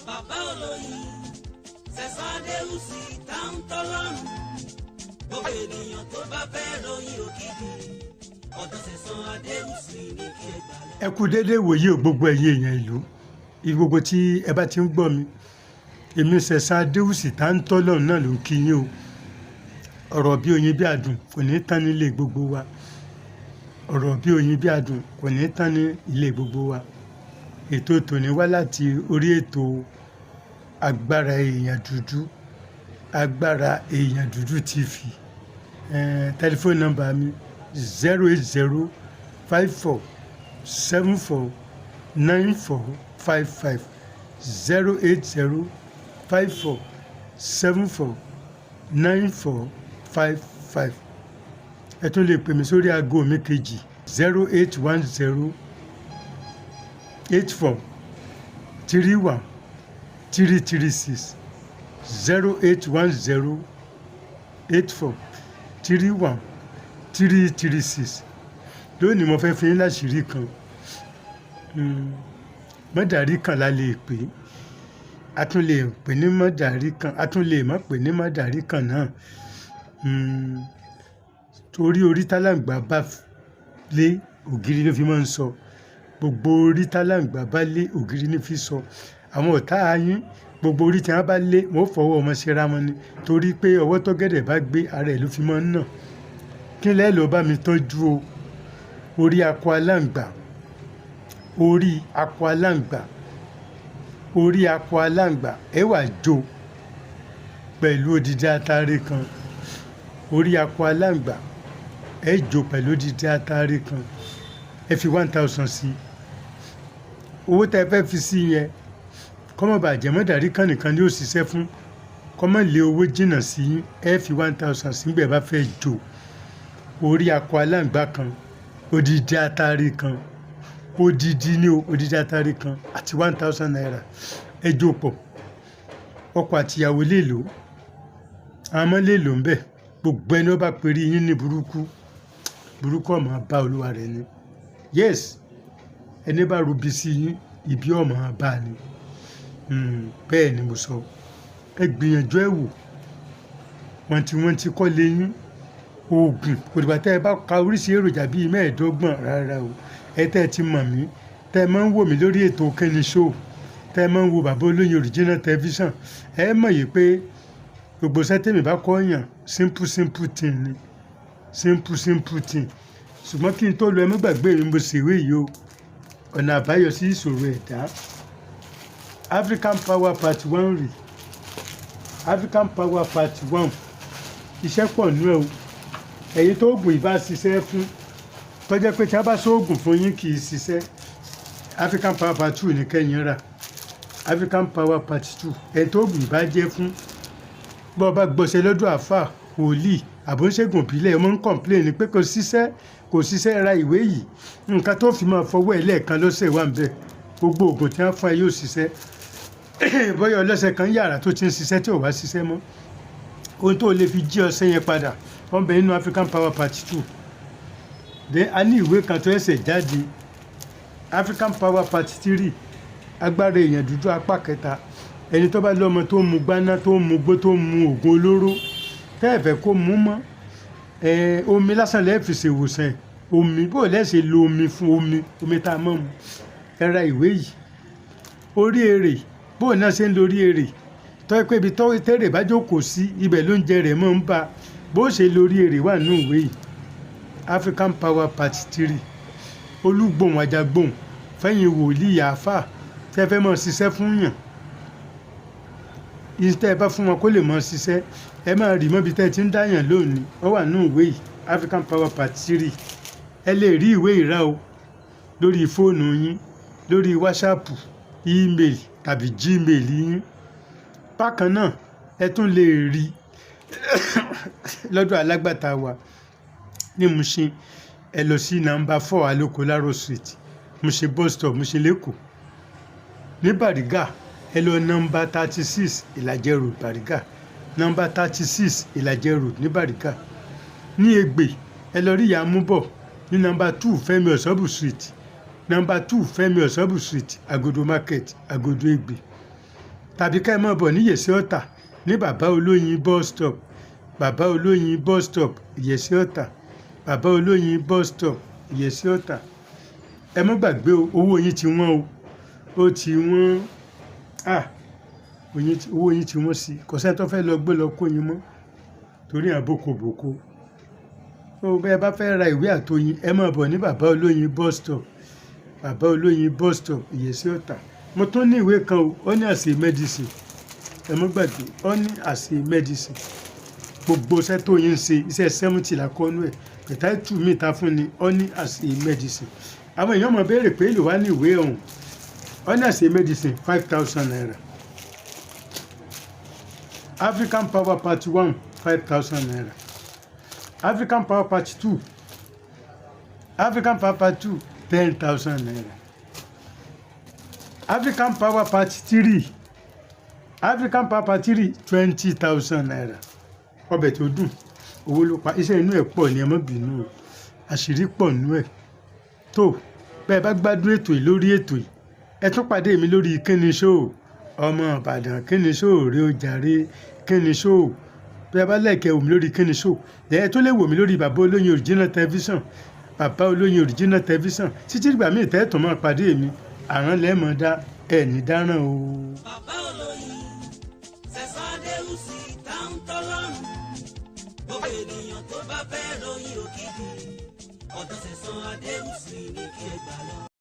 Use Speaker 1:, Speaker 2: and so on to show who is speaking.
Speaker 1: bàbá olóyin Sẹ̀san Adéwùsì táwọn tọ́lọ́run gbogbo ènìyàn tó bá fẹ́ ròyìn òkìkí ọ̀dọ̀ Sẹ̀san Adéwùsì ní kí ẹ gbà lọ.
Speaker 2: ẹ kú déédéé wòye ò gbogbo ẹ̀yin èèyàn ìlú gbogbo tí ẹ bá ti ń gbọ́ mi èmi Sẹ̀san Adéwùsì táwọn tọ́lọ́run náà ló ń kí yín o ọ̀rọ̀ bí oyin bí àdùn kò ní tán nílé gbogbo wa ọ̀rọ̀ bí oyin bí àdùn kò ní tán ní ilé gbogbo wa ètò tòní wá láti orí ètò agbára èèyàn dúdú TV tẹlifóònù nọ́mbà mi 08054749455 08054749455 ẹ tún lè pè mí sórí aago mi kejì 08108431336 08108431336 lónìí mo fẹ́ fi yín láṣìírí kan mọ́dàrí kan la lè pè a tún lè pè ní mọ́dàrí kan a tún lè má pè ní mọ́dàrí kan náà torí orí tálàǹgbà bá lé ògiri ló fi máa ń sọ gbogbo orí tálàǹgbà bá lé ògiri ní fi sọ àwọn ọ̀tá yín gbogbo orí tí wọ́n bá lé wọ́n fọwọ́ ọmọ ṣera wọn ni torí pé ọwọ́ tọ́gẹ̀dẹ̀ bá gbé ara ẹ̀ ló fi máa ń nà kí lẹ́ẹ̀ lọ́ọ́ bá mi tọ́jú o orí akọ aláǹgbà ẹ wá jó pẹ̀lú odidi atare kan orí akọ aláǹgbà ẹ jó pẹ̀lú odidi atare kan ẹ fi 1000 sí owó tẹ́ fẹ́ fi sí yẹn kọ́mọ̀ bàjẹ́ mọ́dàrí kan nìkan ni ó ṣiṣẹ́ fún kọ́mọ̀ lé owó jìnnà sí ẹ fi 1000 sí gbẹ̀ bá fẹ́ jó orí akọ aláǹgbá kan odidi atare kan odidi atare kan àti 1000 naira ẹ jó pọ̀ ọkọ àtìyàwó lè lò àwọn ọmọ lè lò ń bẹ̀ gbogbo ẹni ó bá perí yín ní burúkú ọmọ bá olúwa rẹ̀ ni yes ẹni bá rubi sí yín ibi ọmọ bá ni bẹ́ẹ̀ ni mo sọ ẹ gbìyànjú ẹ wò wọ́n ti kọ́ lé yín oògùn kò dìgbà tẹ́ ẹ bá ka oríṣi èròjà bíi 25 rárá o ẹ tẹ́ ẹ ti mọ̀ mí tẹ́ ẹ máa ń wò mí lórí ètò Kenny Show tẹ́ ẹ máa ń wo bàbá olóyin original television ẹ mọ̀ yìí pé gbogbo sẹ́tẹ̀mì bá kọ́ yàn simple thing ni simple thing ṣùgbọ́n kí n tó lọ ẹ mọ́ gbàgbé mi mo ṣèwé yìí o ọ̀nà àbáyọ sí ìṣòro ẹ̀dá African Power Part 1 rè African Power Part 1 iṣẹ́ pọ̀ nú ẹ o ẹ̀yin tó oògùn ìbá ṣiṣẹ́ fún tọ́jẹ́ pé tí a bá sóògùn fún yín kì í ṣiṣẹ́ African Power Part 2 ní kẹ́yìn rà African Power Part 2 ẹ̀yin tó oògùn ìbá jẹ́ fún bọ́ ọba gbọ́sẹ̀ lọ́dọ̀ àfà wòlíì àbọ̀nṣègùn ìbílẹ̀ ọmọ ń kọ̀ǹpléènì pé kò ṣiṣẹ́ ra ìwé yìí nǹkan tó fi máa fọwọ́ ẹ̀ lẹ́ẹ̀kan lọ́sẹ̀ wà ń bẹ̀ gbogbo oògùn tí wọ́n fún ẹ yóò ṣiṣẹ́ bóyá ọlọ́sẹ̀ kan yàrá tó ti ń ṣiṣẹ́ tí ò wá ṣiṣẹ́ mọ́ ohun tó lè fi jí ọṣẹ yẹn padà wọ́n bẹ nínú African Power Part 2 then a ní ìwé kan tó ẹsẹ̀ jáde African Power Part 3 agbára èèyàn dúdú apá kẹta ẹni tó bá lọ́mọ tó ń mu gbaná tó ń mu gbó tó ń mu oògùn olóró tẹ́ẹ̀fẹ́ kó mú mọ́ omi lásán lẹ́ẹ̀ fi ṣèwòsàn omi bó lẹ́sẹ̀ lo omi fún omi tá a mọ̀ mu ẹ ra ìwé yìí orí èrè bó náà ṣe ń lo orí èrè tọ́ pé ibi tẹ́rẹ̀ bá jókòó sí ibẹ̀ ló ń jẹ rẹ̀ mọ́ ń bá bó ṣe lórí èrè wà nínú ìwé yìí African Power Part 3 olúgbòhùn ajagbóhùn fẹ́yìn wòlíì àáfà tẹ́ fẹ́ mọ́ ṣiṣẹ́ fún yàn ìtẹ́ ẹ bá fún wọn kó lè mọ́ ṣiṣẹ́ ẹ máa rí mọ́bi tẹ́ ẹ ti ń dáyàn lónìí ó wà nínú ìwé yìí African Power Part 3 ẹ lè rí ìwé ìrà o lórí fóònù yín lórí WhatsApp email tàbí Gmail yín bákan náà ẹ tún lè rí lọ́dọ̀ alágbàtà wa ní Mushin ẹ lọ sí nọ́mbà 4 Alokolaro Street Mushin bus stop Mushin lẹ́kọ̀ọ́ ní Bariga ẹ lọ nọ́mbà 36 Ìlàjẹ road Bariga nọ́mbà 36 Ìlàjẹ road ní Bariga ní Ẹ̀gbẹ́ ẹ lọ rí Ìyàmúbọ̀ ní nọ́mbà 2 Fẹ́mi Ọ̀ṣọ́bù Street nọ́mbà 2 Fẹ́mi Ọ̀ṣọ́bù Street Agodo Market Agodo Ẹ̀gbẹ́ tàbí ká ẹ máa bọ̀ ní Ìyèsí Ọ̀tà ní bàbá olóyin bus stop, bàbá olóyin bus stop Ìyèsí Ọ̀tà, bàbá olóyin bus stop Ìyèsí Ọ̀tà. Ẹ má gbàgbé o, owó yín ti wọ́n o, ó ti wọ́n, owó yín ti wọ́n sí, kò sẹ́ni tó fẹ́ lọ gbé lọ kó yín mọ́ torí àbókòbòkò. Tó bẹ́ẹ̀ bá fẹ́ ra ìwé àtọyìn ẹ máa bọ̀ ní bàbá olóyin bus stop, bàbá olóyin bus stop Ìyèsí Ọ̀tà. Mo tún ní ìwé kan o, ó ní àṣẹ medicine, ẹ má gbàgbé, ó ní àṣẹ medicine. Gbogbo iṣẹ́ tó yín ń ṣe iṣẹ́ 70 làkọ́nú ẹ̀, pẹ̀tà tù mí ta fún ni, ó ní àṣẹ medicine. Àwọn èèyàn máa béèrè pé èlò wá ní ìwé ọ̀hún, ó ní àṣẹ medicine 5,000 naira. African Power Part 1 5,000 naira. African Power Part 2, African Power Part 2 10,000 naira. African Power Part 3, African Power Part 3 20,000 naira. Ọbẹ̀ tó dùn, owó ló pa, iṣẹ́ inú ẹ̀ pọ̀ ní ẹ má bínú o, àṣírí pọ̀ nínú ẹ̀. Tó bẹ́ẹ̀ bá gbádùn ètò yìí lórí ètò yìí, ẹ tún pàdé mi lórí Kíni Show, ọmọ Ìbàdàn Kíni Show rè ó jàre Kíni Show. Bí ẹ bá lẹ́ẹ̀kẹ́ wò mí lórí Kíni Show, ẹ tún lè wò mí lórí bàbá olóyin original television, bàbá olóyin original television. Títí ìgbà míì tẹ́ẹ̀tàn máa pàdé mi, àrán lẹ́ẹ̀mọ́ dá ẹ̀ ní dáràn o.
Speaker 1: Bàbá olóyin Sẹ̀san Adéwùsì táwọn tọ́lọ́run, gbogbo ènìyàn tó bá fẹ́ ròyìn òkìkí, ọ̀dọ̀ Sẹ̀san Adéwùsì ní kí ẹ gbà lọ.